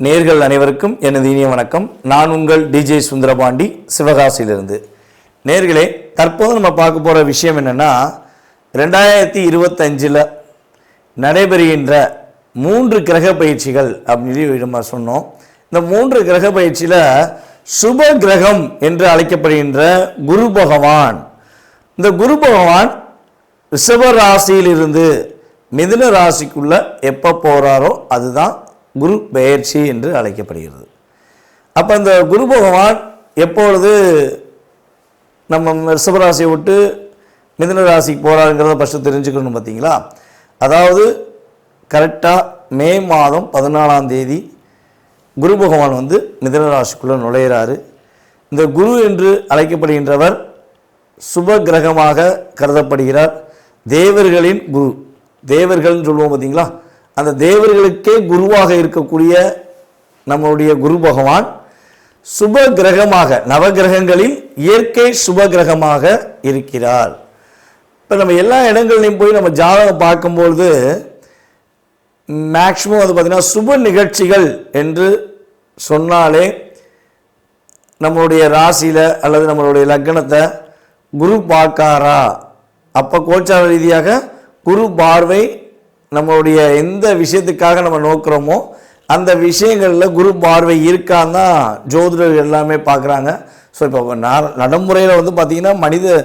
நேர்கள் அனைவருக்கும் எனது இனிய வணக்கம். நான் உங்கள் டிஜே சுந்தரபாண்டி, சிவகாசியிலிருந்து. நேர்களே, தற்போது நம்ம பார்க்க போகிற விஷயம் என்னென்னா, 2025 நடைபெறுகின்ற 3 கிரக பயிற்சிகள் அப்படின்னு நம்ம சொன்னோம். இந்த 3 கிரக பயிற்சியில் சுப கிரகம் என்று அழைக்கப்படுகின்ற குரு பகவான், இந்த குரு பகவான் ரிஷப ராசியிலிருந்து மிதுன ராசிக்குள்ள எப்போ போகிறாரோ அதுதான் குரு பெயர்ச்சி என்று அழைக்கப்படுகிறது. அப்போ இந்த குரு பகவான் எப்பொழுது நம்ம ரிஷபராசியை விட்டு மிதுன ராசிக்கு போகிறாருங்கிறத ஃபஸ்ட்டு தெரிஞ்சுக்கணும். பார்த்தீங்களா, அதாவது கரெக்டாக மே மாதம் 14ஆம் தேதி குரு பகவான் மிதுன ராசிக்குள்ளே நுழையிறாரு. இந்த குரு என்று அழைக்கப்படுகின்றவர் சுப கிரகமாக கருதப்படுகிறார். தேவர்களின் குரு, தேவர்கள்னு சொல்லுவோம் பார்த்தீங்களா, அந்த தேவர்களுக்கே குருவாக இருக்கக்கூடிய நம்மளுடைய குரு பகவான் சுப கிரகமாக, நவகிரகங்களில் இயற்கை சுப கிரகமாக இருக்கிறார். இப்போ நம்ம எல்லா இடங்கள்லையும் போய் நம்ம ஜாதகம் பார்க்கும்பொழுது மேக்சிமம் பார்த்திங்கன்னா சுப நிகழ்ச்சிகள் என்று சொன்னாலே நம்மளுடைய ராசியில் அல்லது நம்மளுடைய லக்னத்தை குரு பார்க்காரா, அப்போ கோச்சார ரீதியாக குரு பார்வை நம்மளுடைய எந்த விஷயத்துக்காக நம்ம நோக்கிறோமோ அந்த விஷயங்களில் குரு பார்வை இருக்கான்னு தான் ஜோதிடர்கள் எல்லாமே பார்க்குறாங்க. ஸோ இப்போ நடைமுறையில் பார்த்திங்கன்னா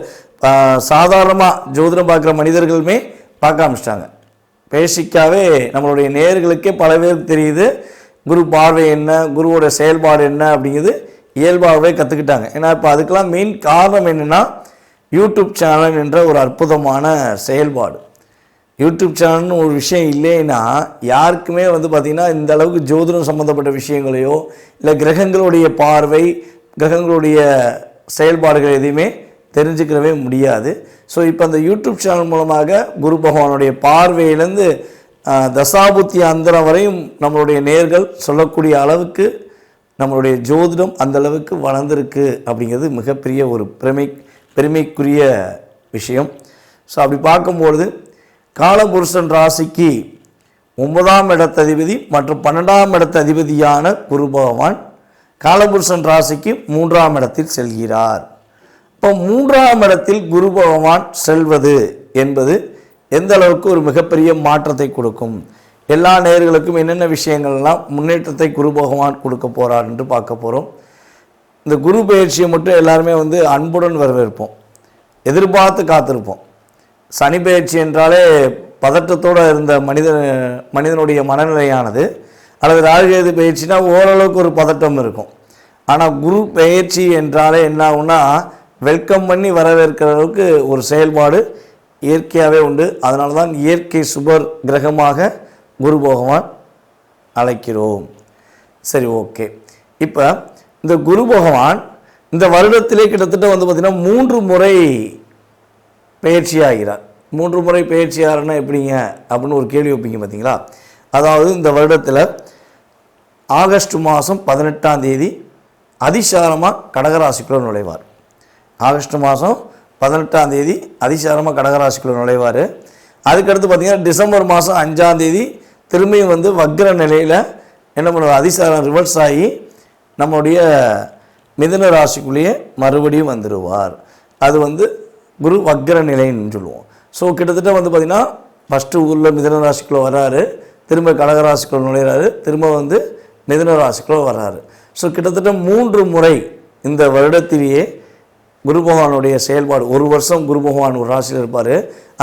சாதாரணமாக ஜோதிடம் பார்க்குற மனிதர்களுமே பார்க்க ஆரம்பிச்சிட்டாங்க. பேசிக்காகவே நம்மளுடைய நேயர்களுக்கே பல பேருக்கு தெரியுது குரு பார்வை என்ன, குருவோட செயல்பாடு என்ன அப்படிங்கிறது இயல்பாகவே கற்றுக்கிட்டாங்க. ஏன்னா இப்போ அதுக்கெல்லாம் மெயின் காரணம் என்னென்னா, யூடியூப் சேனல் என்ற ஒரு அற்புதமான செயல்பாடு. யூடியூப் சேனல்னு ஒரு விஷயம் இல்லைன்னா யாருக்குமே பார்த்திங்கன்னா இந்த அளவுக்கு ஜோதிடம் சம்மந்தப்பட்ட விஷயங்களையோ இல்லை கிரகங்களுடைய பார்வை, கிரகங்களுடைய செயல்பாடுகள் எதையுமே தெரிஞ்சுக்கிறவே முடியாது. ஸோ இப்போ அந்த யூடியூப் சேனல் மூலமாக குரு பகவானுடைய பார்வையிலேருந்து தசாபுத்தி அந்தரம் வரையும் நம்மளுடைய நேர்கள் சொல்லக்கூடிய அளவுக்கு நம்மளுடைய ஜோதிடம் அந்த அளவுக்கு வளர்ந்துருக்கு அப்படிங்கிறது மிகப்பெரிய ஒரு பெருமைக்குரிய விஷயம். ஸோ அப்படி பார்க்கும்பொழுது காலபுருஷன் ராசிக்கு 9ஆம் இடத்ததிபதி மற்றும் 12ஆம் இடத்ததிபதியான குரு பகவான் காலபுருஷன் ராசிக்கு 3ஆம் இடத்தில் செல்கிறார். இப்போ 3ஆம் இடத்தில் குரு பகவான் செல்வது என்பது எந்த அளவுக்கு ஒரு மிகப்பெரிய மாற்றத்தை கொடுக்கும், எல்லா நேயர்களுக்கும் என்னென்ன விஷயங்கள்லாம் முன்னேற்றத்தை குரு பகவான் கொடுக்க போகிறார் என்று பார்க்க போகிறோம். இந்த குரு பயிற்சியை மட்டும் எல்லாருமே அன்புடன் வரவேற்போம், எதிர்பார்த்து காத்திருப்போம். சனி பயிற்சி என்றாலே பதற்றத்தோடு இருந்த மனிதனுடைய மனநிலையானது, அல்லது ராகுகேது பயிற்சினா ஓரளவுக்கு ஒரு பதட்டம் இருக்கும். ஆனால் குரு பயிற்சி என்றாலே என்ன ஆகும்னா, வெல்கம் பண்ணி வரவேற்கிற அளவுக்கு ஒரு செயல்பாடு இயற்கையாகவே உண்டு. அதனால தான் இயற்கை சுபர் கிரகமாக குரு பகவான் அழைக்கிறோம். சரி, ஓகே. இப்போ இந்த குரு பகவான் இந்த வருடத்திலே கிட்டத்தட்ட பார்த்திங்கன்னா 3 முறை பயிற்சி ஆகிறார். 3 முறை பயிற்சி ஆகிறன்னா எப்படிங்க அப்படின்னு ஒரு கேள்வி வைப்பீங்க பார்த்தீங்களா. அதாவது இந்த வருடத்தில் ஆகஸ்ட் மாதம் 18ஆம் தேதி அதிசாரமாக கடகராசிக்குள்ளே நுழைவார். ஆகஸ்ட் மாதம் 18ஆம் தேதி அதிசாரமாக கடகராசிக்குள்ளே நுழைவார். அதுக்கடுத்து பார்த்திங்கன்னா டிசம்பர் மாதம் 5ஆம் தேதி திரும்பியும் வக்ர நிலையில் என்ன பண்ணுவார், அதிசாரம் ரிவர்ஸ் ஆகி நம்முடைய மிதுன ராசிக்குள்ளேயே மறுபடியும் வந்துடுவார். அது குரு வக்ர நிலைன்னு சொல்லுவோம். ஸோ கிட்டத்தட்ட பார்த்திங்கன்னா ஃபஸ்ட்டு ஊரில் மிதுன ராசிக்குள்ளே வர்றாரு, திரும்ப கடகராசிக்குள்ளே நுழையிறாரு, திரும்ப மிதுன ராசிக்குள்ளே வர்றாரு. ஸோ கிட்டத்தட்ட 3 முறை இந்த வருடத்திலேயே குரு பகவானுடைய செயல்பாடு, ஒரு வருஷம் குரு பகவான் ஒரு ராசியில் இருப்பார்,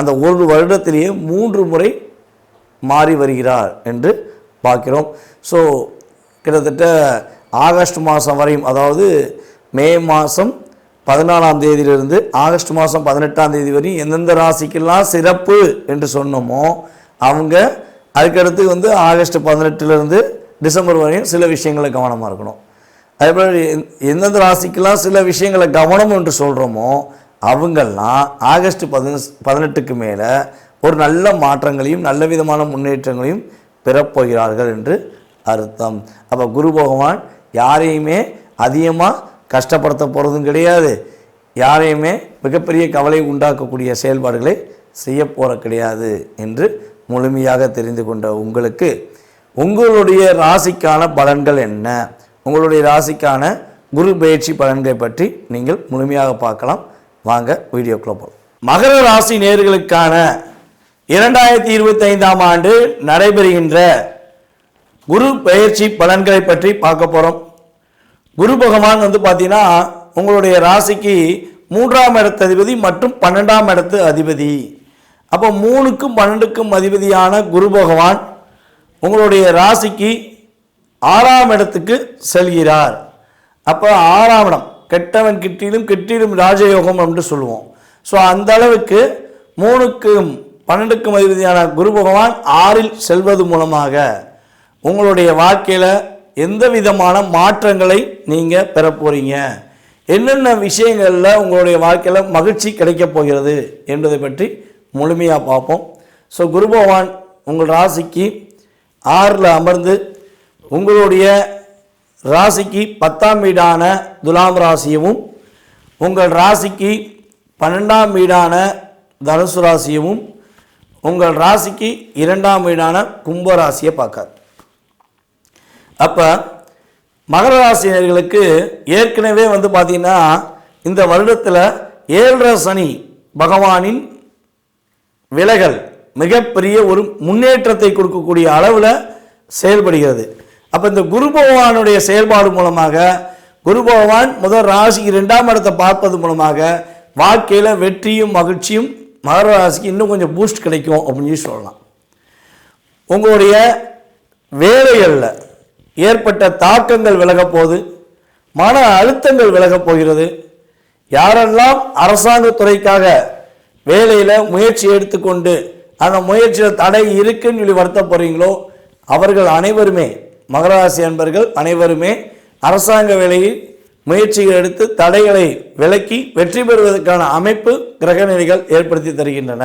அந்த ஒரு வருடத்திலேயே 3 முறை மாறி வருகிறார் என்று பார்க்கிறோம். ஸோ கிட்டத்தட்ட ஆகஸ்ட் மாதம் வரையும், அதாவது மே மாதம் 14ஆம் தேதியிலிருந்து ஆகஸ்ட் மாதம் 18ஆம் தேதி வரையும் எந்தெந்த ராசிக்கெல்லாம் சிறப்பு என்று சொன்னோமோ அவங்க அதுக்கடுத்து ஆகஸ்ட் 18லேருந்து டிசம்பர் வரையும் சில விஷயங்களை கவனமாக இருக்கணும். அதேபோல் எந்தெந்த ராசிக்கெல்லாம் சில விஷயங்களை கவனம் என்று சொல்கிறோமோ அவங்கெல்லாம் ஆகஸ்ட் 18க்கு மேலே ஒரு நல்ல மாற்றங்களையும் நல்ல விதமான முன்னேற்றங்களையும் பெறப்போகிறார்கள் என்று அர்த்தம். அப்போ குரு பகவான் யாரையுமே அதிகமாக கஷ்டப்படுத்த போகிறதும் கிடையாது, யாரையுமே மிகப்பெரிய கவலை உண்டாக்கக்கூடிய செயல்பாடுகளை செய்ய போகிற கிடையாது என்று முழுமையாக தெரிந்து கொண்ட உங்களுக்கு உங்களுடைய ராசிக்கான பலன்கள் என்ன, உங்களுடைய ராசிக்கான குரு பயிற்சி பலன்களை பற்றி நீங்கள் முழுமையாக பார்க்கலாம். வாங்க வீடியோக்குள்ள போகலாம். மகர ராசி நேயர்களுக்கான 2025ஆம் ஆண்டு நடைபெறுகின்ற குரு பயிற்சி பலன்களை பற்றி பார்க்க போகிறோம். குரு பகவான் பார்த்தீங்கன்னா உங்களுடைய ராசிக்கு 3ஆம் இடத்து அதிபதி மற்றும் 12ஆம் இடத்து அதிபதி. அப்போ 3க்கும் 12க்கும் அதிபதியான குரு பகவான் உங்களுடைய ராசிக்கு 6ஆம் இடத்துக்கு செல்கிறார். அப்போ 6ஆம் இடம் கெட்டவன் கிட்டிலும் கிட்டிலும் ராஜயோகம் என்று சொல்லுவோம். ஸோ அந்த அளவுக்கு 3க்கும் 12க்கும் அதிபதியான குரு பகவான் 6இல் செல்வது மூலமாக உங்களுடைய வாழ்க்கையில் எந்த விதமான மாற்றங்களை நீங்கள் பெற போகிறீங்க, என்னென்ன விஷயங்களில் உங்களுடைய வாழ்க்கையில் மகிழ்ச்சி கிடைக்கப் போகிறது என்பதை பற்றி முழுமையாக பார்ப்போம். ஸோ குரு பகவான் உங்கள் ராசிக்கு 6இல் அமர்ந்து உங்களுடைய ராசிக்கு 10ஆம் வீடான துலாம் ராசியவும் உங்கள் ராசிக்கு 12ஆம் வீடான தனுசு ராசியவும் உங்கள் ராசிக்கு 2ஆம் வீடான கும்ப ராசியை பார்க்கார். அப்போ மகர ராசினர்களுக்கு ஏற்கனவே பார்த்தீங்கன்னா இந்த வருடத்தில் 7.5 சனி பகவானின் விலகல் மிகப்பெரிய ஒரு முன்னேற்றத்தை கொடுக்கக்கூடிய அளவில் செயல்படுகிறது. அப்போ இந்த குரு பகவானுடைய செயல்பாடு மூலமாக குரு பகவான் முதல் ராசிக்கு 2ஆம் இடத்தை பார்ப்பது மூலமாக வாழ்க்கையில் வெற்றியும் மகிழ்ச்சியும் மகர ராசிக்கு இன்னும் கொஞ்சம் பூஸ்ட் கிடைக்கும் அப்படின்னு சொல்லலாம். உங்களுடைய வேலைகளில் ஏற்பட்ட தாக்கங்கள் விலகப் போகுது, மன அழுத்தங்கள் விலகப் போகிறது. யாரெல்லாம் அரசாங்கத்துறைக்காக வேலையில் முயற்சி எடுத்துக்கொண்டு அந்த முயற்சியில் தடை இருக்குன்னு சொல்லி வருத்த போகிறீங்களோ அவர்கள் அனைவருமே மகராசி அன்பர்கள் அனைவருமே அரசாங்க வேலையில் முயற்சிகள் எடுத்து தடைகளை விலக்கி வெற்றி பெறுவதற்கான அமைப்பு கிரகநிலைகள் ஏற்படுத்தி தருகின்றன.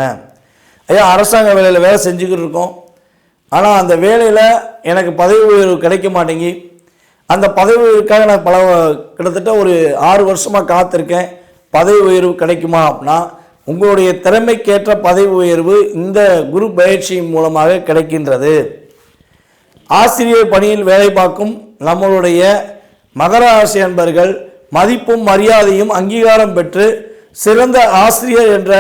ஐயா, அரசாங்க வேலையில் வேலை செஞ்சுக்கிட்டு இருக்கோம், ஆனால் அந்த வேலையில் எனக்கு பதவி உயர்வு கிடைக்க மாட்டேங்கி, அந்த பதவி உயர்வுக்காக நான் கிட்டத்தட்ட ஒரு 6 வருஷமாக காத்திருக்கேன், பதவி உயர்வு கிடைக்குமா அப்படின்னா உங்களுடைய திறமைக்கேற்ற பதவி உயர்வு இந்த குரு பயிற்சியின் மூலமாக கிடைக்கின்றது. ஆசிரியர் பணியில் வேலை பார்க்கும் நம்மளுடைய மகர ராசி அன்பர்கள் மதிப்பும் மரியாதையும் அங்கீகாரம் பெற்று சிறந்த ஆசிரியர் என்ற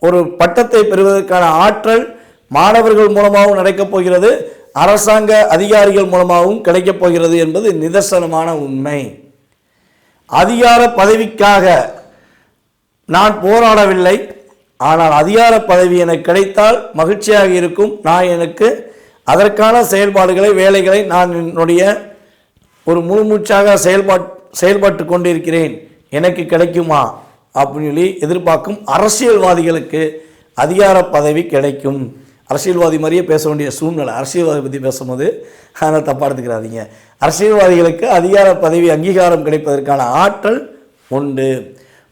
ஒரு பட்டத்தை பெறுவதற்கான ஆற்றல் மாணவர்கள் மூலமாகவும் நடக்கப் போகிறது, அரசாங்க அதிகாரிகள் மூலமாகவும் கிடைக்கப் போகிறது என்பது நிதர்சனமான உண்மை. அதிகார பதவிக்காக நான் போராடவில்லை, ஆனால் அதிகார பதவி எனக்கு கிடைத்தால் மகிழ்ச்சியாக இருக்கும், நான் எனக்கு அதற்கான செயல்பாடுகளை வேலைகளை நான் என்னுடைய ஒரு முழுமூச்சாக செயல்பட்டு கொண்டிருக்கிறேன், எனக்கு கிடைக்குமா அப்படின்னு சொல்லி எதிர்பார்க்கும் அரசியல்வாதிகளுக்கு அதிகார பதவி கிடைக்கும். அரசியல்வாதி மாதிரியே பேச வேண்டிய சூழ்நிலை, அரசியல்வாதி பற்றி பேசும்போது அதனால் தப்பாக எடுத்துக்கிறாதீங்க. அரசியல்வாதிகளுக்கு அதிகார பதவி அங்கீகாரம் கிடைப்பதற்கான ஆற்றல் உண்டு.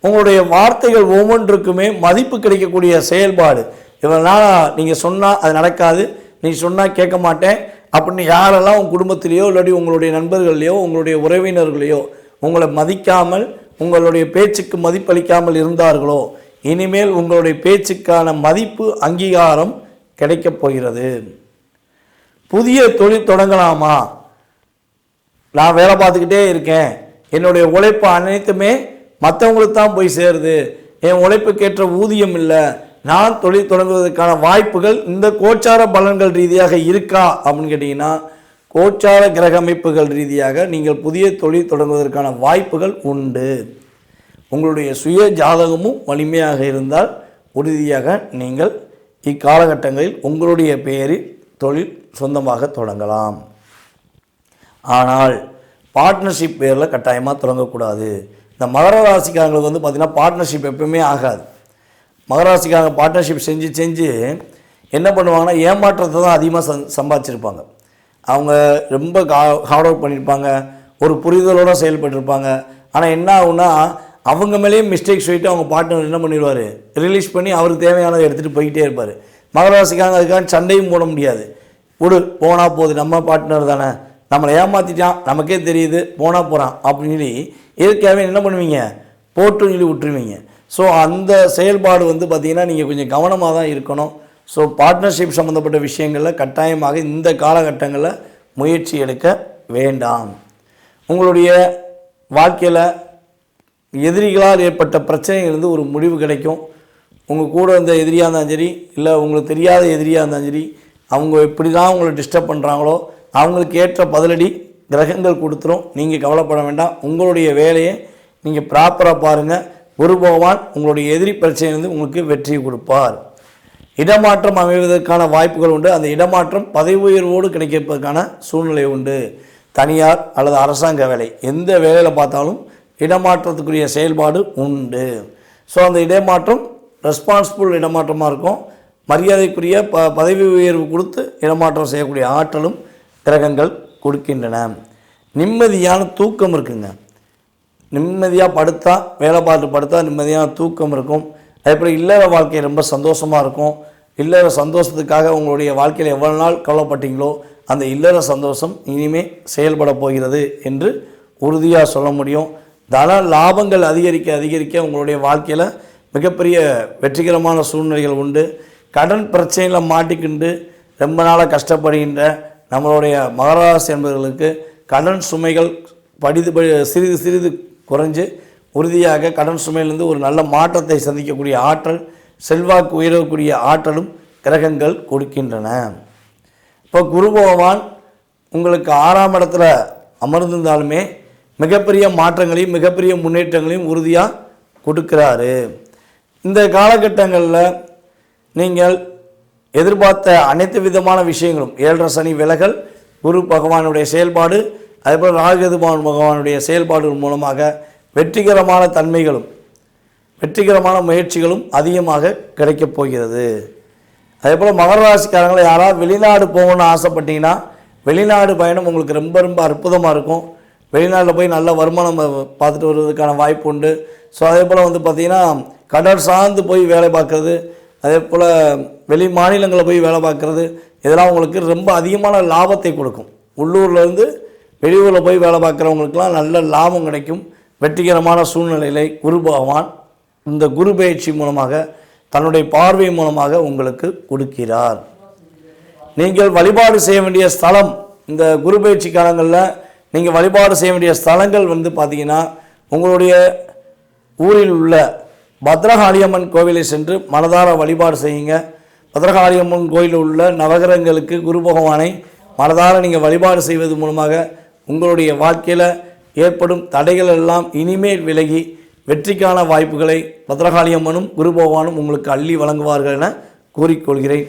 உங்களுடைய வார்த்தைகள் ஒவ்வொன்றுக்குமே மதிப்பு கிடைக்கக்கூடிய செயல்பாடு. இவனால் நீங்கள் சொன்னால் அது நடக்காது, நீ சொன்னால் கேட்க மாட்டேன் அப்படின்னு யாரெல்லாம் உங்கள் குடும்பத்திலேயோ இல்லாட்டி உங்களுடைய நண்பர்களையோ உங்களுடைய உறவினர்களையோ உங்களை மதிக்காமல் உங்களுடைய பேச்சுக்கு மதிப்பளிக்காமல் இருந்தார்களோ இனிமேல் உங்களுடைய பேச்சுக்கான மதிப்பு அங்கீகாரம் கிடைக்கப் போகிறது. புதிய தொழில் தொடங்கலாமா, நான் வேலை பார்த்துக்கிட்டே இருக்கேன், என்னுடைய உழைப்பு அனைத்துமே மற்றவங்களுக்கு தான் போய் சேருது, என் உழைப்புக்கேற்ற ஊதியம் இல்லை, நான் தொழில் தொடங்குவதற்கான வாய்ப்புகள் இந்த கோச்சார பலன்கள் ரீதியாக இருக்கா அப்படின்னு கேட்டிங்கன்னா கோச்சார கிரக அமைப்புகள் ரீதியாக நீங்கள் புதிய தொழில் தொடங்குவதற்கான வாய்ப்புகள் உண்டு. உங்களுடைய சுய ஜாதகமும் வலிமையாக இருந்தால் உறுதியாக நீங்கள் இக்காலகட்டங்களில் உங்களுடைய பெயரில் தொழில் சொந்தமாக தொடங்கலாம். ஆனால் பார்ட்னர்ஷிப் பேரில் கட்டாயமாக தொடங்கக்கூடாது. இந்த மகர ராசிக்காரங்களுக்கு பார்த்திங்கன்னா பார்ட்னர்ஷிப் எப்பவுமே ஆகாது. மகராசிக்காரங்க பார்ட்னர்ஷிப் செஞ்சு என்ன பண்ணுவாங்கன்னா ஏமாற்றத்தை தான் அதிகமாக சம்பாதிச்சிருப்பாங்க. அவங்க ரொம்ப ஹார்ட் ஒர்க் பண்ணியிருப்பாங்க, ஒரு புரிதலோடு செயல்பட்டுருப்பாங்க. ஆனால் என்ன ஆகுன்னா அவங்க மேலேயே மிஸ்டேக் சொல்லிட்டு அவங்க பார்ட்னர் என்ன பண்ணிடுவார், ரிலீஸ் பண்ணி அவருக்கு தேவையானதை எடுத்துகிட்டு போய்கிட்டே இருப்பார். மகராசிக்காரங்க அதுக்காக சண்டையும் போட முடியாது. போனால் போகுது, நம்ம பார்ட்னர் தானே, நம்மளை ஏமாற்றிட்டான் நமக்கே தெரியுது, போனால் போகிறான் அப்படின்னு சொல்லி இயற்கையாகவே என்ன பண்ணுவீங்க, போட்டுன்னு சொல்லி விட்டுருவீங்க. ஸோ அந்த செயல்பாடு பார்த்திங்கன்னா நீங்கள் கொஞ்சம் கவனமாக தான் இருக்கணும். ஸோ பார்ட்னர்ஷிப் சம்மந்தப்பட்ட விஷயங்களில் கட்டாயமாக இந்த காலகட்டங்களில் முயற்சி எடுக்க வேண்டாம். உங்களுடைய வாழ்க்கையில் எதிரிகளால் ஏற்பட்ட பிரச்சனைகளிலிருந்து ஒரு முடிவு கிடைக்கும். உங்கள் கூட இருந்த எதிரியாக இருந்தாலும் சரி, இல்லை உங்களுக்கு தெரியாத எதிரியாக இருந்தாலும் சரி, அவங்க எப்படி தான் உங்களை டிஸ்டர்ப் பண்ணுறாங்களோ அவங்களுக்கு ஏற்ற பதிலடி கிரகங்கள் கொடுத்துரும். நீங்கள் கவலைப்பட வேண்டாம். உங்களுடைய வேலையை நீங்கள் ப்ராப்பராக பாருங்கள். குரு பகவான் உங்களுடைய எதிரி பிரச்சனையிலிருந்து உங்களுக்கு வெற்றியை கொடுப்பார். இடமாற்றம் அமைவதற்கான வாய்ப்புகள் உண்டு. அந்த இடமாற்றம் பதவி உயர்வோடு கிடைப்பதற்கான சூழ்நிலை உண்டு. தனியார் அல்லது அரசாங்க வேலை, எந்த வேலையில் பார்த்தாலும் இடமாற்றத்துக்குரிய செயல்பாடு உண்டு. ஸோ அந்த இடமாற்றம் ரெஸ்பான்சிபிள் இடமாற்றமாக இருக்கும். மரியாதைக்குரிய பதவி உயர்வு கொடுத்து இடமாற்றம் செய்யக்கூடிய ஆற்றலும் கிரகங்கள் கொடுக்கின்றன. நிம்மதியான தூக்கம் இருக்குங்க. நிம்மதியாக படுத்தா, வேலை பார்த்து படுத்தா நிம்மதியான தூக்கம் இருக்கும். அதேபோல் இல்லற வாழ்க்கை ரொம்ப சந்தோஷமாக இருக்கும். இல்லற சந்தோஷத்துக்காக உங்களுடைய வாழ்க்கையில் எவ்வளோ நாள் கவலைப்பட்டீங்களோ அந்த இல்லற சந்தோஷம் இனிமேல் செயல்பட போகிறது என்று உறுதியாக சொல்ல முடியும். தன லாபங்கள் அதிகரிக்க அதிகரிக்க உங்களுடைய வாழ்க்கையில் மிகப்பெரிய வெற்றிகரமான சூழ்நிலைகள் உண்டு. கடன் பிரச்சனையில் மாட்டிக்கிண்டு ரொம்ப நாளாக கஷ்டப்படுகின்ற நம்மளுடைய மகர ராசி என்பவர்களுக்கு கடன் சுமைகள் சிறிது சிறிது குறைஞ்சு உறுதியாக கடன் சுமையிலிருந்து ஒரு நல்ல மாற்றத்தை சந்திக்கக்கூடிய ஆற்றல், செல்வாக்கு உயரக்கூடிய ஆற்றலும் கிரகங்கள் கொடுக்கின்றன. இப்போ குரு பகவான் உங்களுக்கு 6ஆம் இடத்துல அமர்ந்திருந்தாலுமே மிகப்பெரிய மாற்றங்களையும் மிகப்பெரிய முன்னேற்றங்களையும் உறுதியாக கொடுக்கிறாரு. இந்த காலகட்டங்களில் நீங்கள் எதிர்பார்த்த அனைத்து விதமான விஷயங்களும் 7.5 சனி விலகல், குரு பகவானுடைய செயல்பாடு, அதேபோல் ராகு பகவானுடைய செயல்பாடுகள் மூலமாக வெற்றிகரமான தன்மைகளும் வெற்றிகரமான முயற்சிகளும் அதிகமாக கிடைக்கப் போகிறது. அதேபோல் மகர ராசிக்காரங்களை யாராவது வெளிநாடு போகணும்னு ஆசைப்பட்டீங்கன்னா வெளிநாடு பயணம் உங்களுக்கு ரொம்ப ரொம்ப அற்புதமாக இருக்கும். வெளிநாட்டில் போய் நல்ல வருமானம் பார்த்துட்டு வருவதற்கான வாய்ப்பு உண்டு. ஸோ அதே போல் பார்த்திங்கன்னா கடல் சார்ந்து போய் வேலை பார்க்குறது, அதே போல் வெளி மாநிலங்களில் போய் வேலை பார்க்குறது, இதெல்லாம் உங்களுக்கு ரொம்ப அதிகமான லாபத்தை கொடுக்கும். உள்ளூர்லேருந்து வெளியூரில் போய் வேலை பார்க்குறவங்களுக்கெல்லாம் நல்ல லாபம் கிடைக்கும். வெற்றிகரமான சூழ்நிலைகளை குரு பகவான் இந்த குரு பயிற்சி மூலமாக தன்னுடைய பார்வை மூலமாக உங்களுக்கு கொடுக்கிறார். நீங்கள் வழிபாடு செய்ய வேண்டிய ஸ்தலம், இந்த குரு பயிற்சி காலங்களில் நீங்கள் வழிபாடு செய்ய வேண்டிய ஸ்தலங்கள் பார்த்திங்கன்னா உங்களுடைய ஊரில் உள்ள பத்ரகாளியம்மன் கோவிலை சென்று மனதார வழிபாடு செய்யுங்க. பத்ரகாளியம்மன் கோயிலில் உள்ள நவகிரகங்களுக்கு குரு பகவானை மனதார நீங்கள் வழிபாடு செய்வது மூலமாக உங்களுடைய வாழ்க்கையில் ஏற்படும் தடைகள் எல்லாம் இனிமேல் விலகி வெற்றிக்கான வாய்ப்புகளை பத்ரகாளியம்மனும் குரு பகவானும் உங்களுக்கு அள்ளி வழங்குவார்கள் என கூறிக்கொள்கிறேன்.